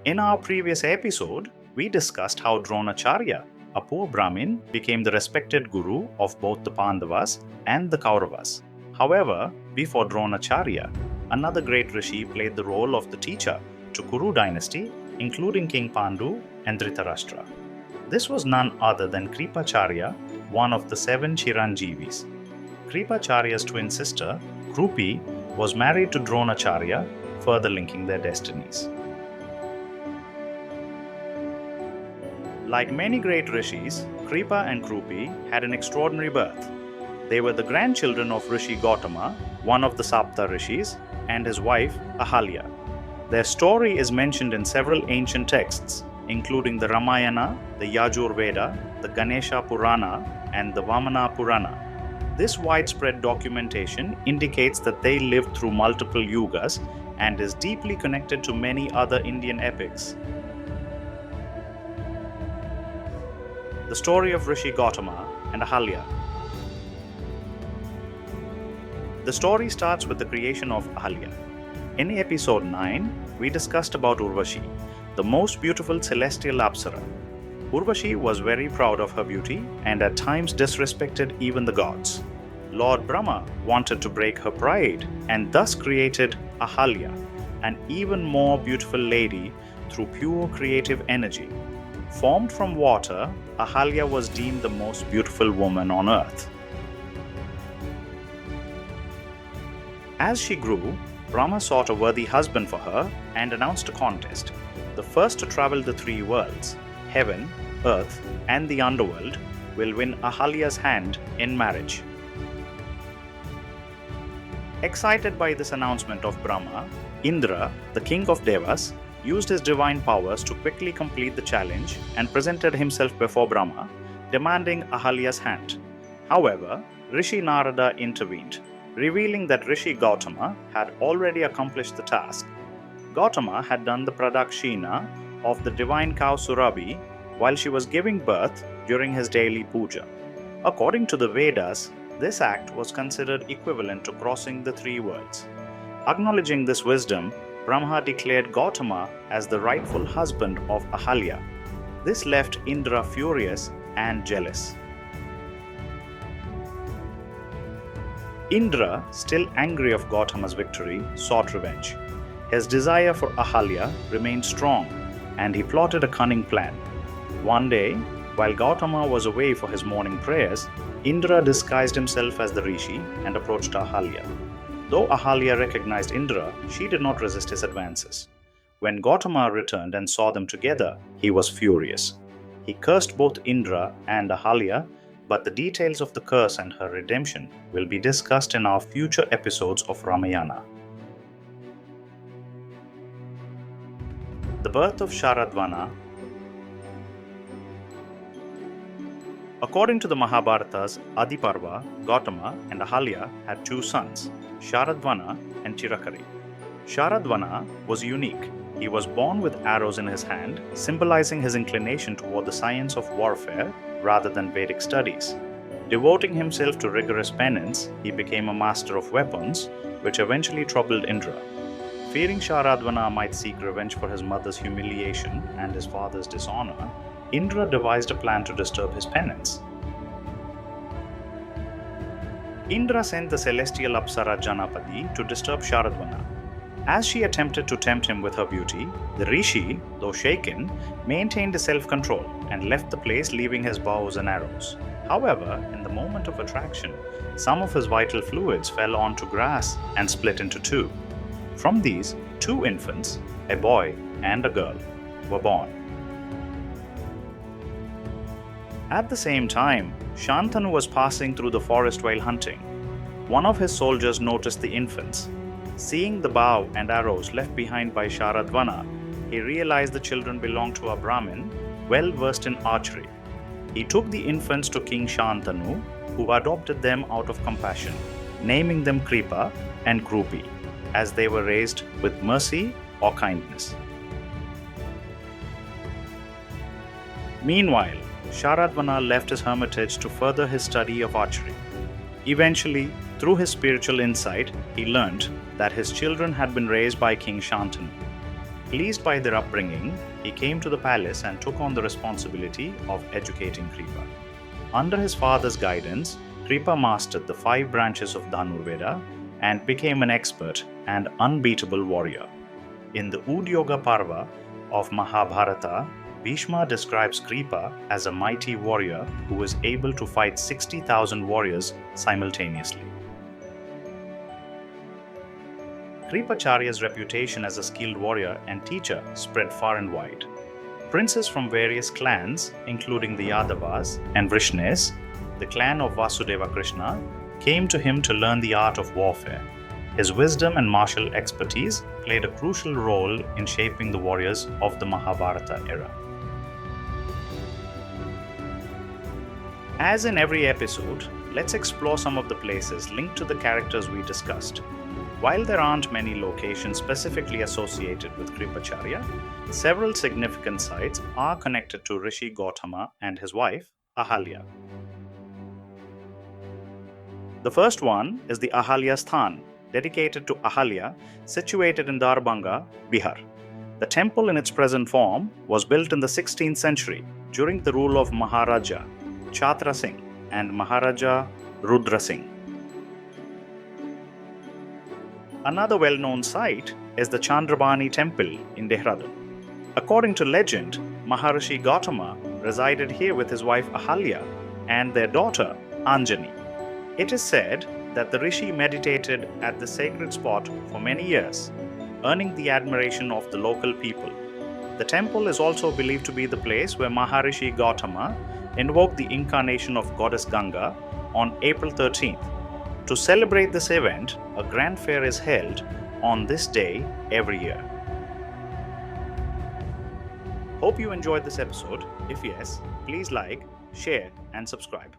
In our previous episode, we discussed how Dronacharya, a poor Brahmin, became the respected guru of both the Pandavas and the Kauravas. However, before Dronacharya, another great rishi played the role of the teacher to Kuru dynasty, including King Pandu and Dhritarashtra. This was none other than Kripacharya, one of the seven Chiranjivis. Kripacharya's twin sister, Kripi, was married to Dronacharya, further linking their destinies. Like many great rishis, Kripa and Kripi had an extraordinary birth. They were the grandchildren of Rishi Gautama, one of the Sapta rishis, and his wife Ahalya. Their story is mentioned in several ancient texts, including the Ramayana, the Yajurveda, the Ganesha Purana, and the Vamana Purana. This widespread documentation indicates that they lived through multiple yugas and is deeply connected to many other Indian epics. The story of Rishi Gautama and Ahalya. The story starts with the creation of Ahalya. In episode 9, we discussed about Urvashi, the most beautiful celestial Apsara. Urvashi was very proud of her beauty and at times disrespected even the gods. Lord Brahma wanted to break her pride and thus created Ahalya, an even more beautiful lady through pure creative energy. Formed from water, Ahalya was deemed the most beautiful woman on earth. As she grew, Brahma sought a worthy husband for her and announced a contest. The first to travel the three worlds, heaven, earth, and the underworld, will win Ahalya's hand in marriage. Excited by this announcement of Brahma, Indra, the king of Devas, used his divine powers to quickly complete the challenge and presented himself before Brahma, demanding Ahalya's hand. However, Rishi Narada intervened, revealing that Rishi Gautama had already accomplished the task. Gautama had done the pradakshina of the divine cow Surabhi while she was giving birth during his daily puja. According to the Vedas, this act was considered equivalent to crossing the three worlds. Acknowledging this wisdom, Brahma declared Gautama as the rightful husband of Ahalya. This left Indra furious and jealous. Indra, still angry of Gautama's victory, sought revenge. His desire for Ahalya remained strong, and he plotted a cunning plan. One day, while Gautama was away for his morning prayers, Indra disguised himself as the rishi and approached Ahalya. Though Ahalya recognized Indra, she did not resist his advances. When Gautama returned and saw them together, he was furious. He cursed both Indra and Ahalya, but the details of the curse and her redemption will be discussed in our future episodes of Ramayana. The birth of Sharadvana. According to the Mahabharata's Adiparva, Gautama and Ahalya had two sons, Sharadvana and Chirakari. Sharadvana was unique. He was born with arrows in his hand, symbolizing his inclination toward the science of warfare rather than Vedic studies. Devoting himself to rigorous penance, he became a master of weapons, which eventually troubled Indra. Fearing Sharadvana might seek revenge for his mother's humiliation and his father's dishonor, Indra devised a plan to disturb his penance. Indra sent the celestial Apsara Janapadi to disturb Sharadvana. As she attempted to tempt him with her beauty, the rishi, though shaken, maintained self-control and left the place, leaving his bows and arrows. However, in the moment of attraction, some of his vital fluids fell onto grass and split into two. From these, two infants, a boy and a girl, were born. At the same time, Shantanu was passing through the forest while hunting. One of his soldiers noticed the infants. Seeing the bow and arrows left behind by Sharadvana, he realized the children belonged to a Brahmin well versed in archery. He took the infants to King Shantanu, who adopted them out of compassion, naming them Kripa and Kripi, as they were raised with mercy or kindness. Meanwhile, Sharadvana left his hermitage to further his study of archery. Eventually, through his spiritual insight, he learnt that his children had been raised by King Shantanu. Pleased by their upbringing, he came to the palace and took on the responsibility of educating Kripa. Under his father's guidance, Kripa mastered the 5 branches of Dhanurveda and became an expert and unbeatable warrior. In the Udyoga Parva of Mahabharata, Bhishma describes Kripa as a mighty warrior who was able to fight 60,000 warriors simultaneously. Kripacharya's reputation as a skilled warrior and teacher spread far and wide. Princes from various clans, including the Yadavas and Vrishnes, the clan of Vasudeva Krishna, came to him to learn the art of warfare. His wisdom and martial expertise played a crucial role in shaping the warriors of the Mahabharata era. As in every episode, let's explore some of the places linked to the characters we discussed. While there aren't many locations specifically associated with Kripacharya, several significant sites are connected to Rishi Gautama and his wife, Ahalya. The first one is the Ahalya Sthan, dedicated to Ahalya, situated in Darbhanga, Bihar. The temple in its present form was built in the 16th century during the rule of Maharaja Chhatra Singh and Maharaja Rudra Singh. Another well-known site is the Chandrabani temple in Dehradun. According to legend, Maharishi Gautama resided here with his wife Ahalya and their daughter Anjani. It is said that the Rishi meditated at the sacred spot for many years, earning the admiration of the local people. The temple is also believed to be the place where Maharishi Gautama invoked the incarnation of goddess Ganga on April 13th. To celebrate this event, a grand fair is held on this day every year. Hope you enjoyed this episode. If yes, please like, share, and subscribe.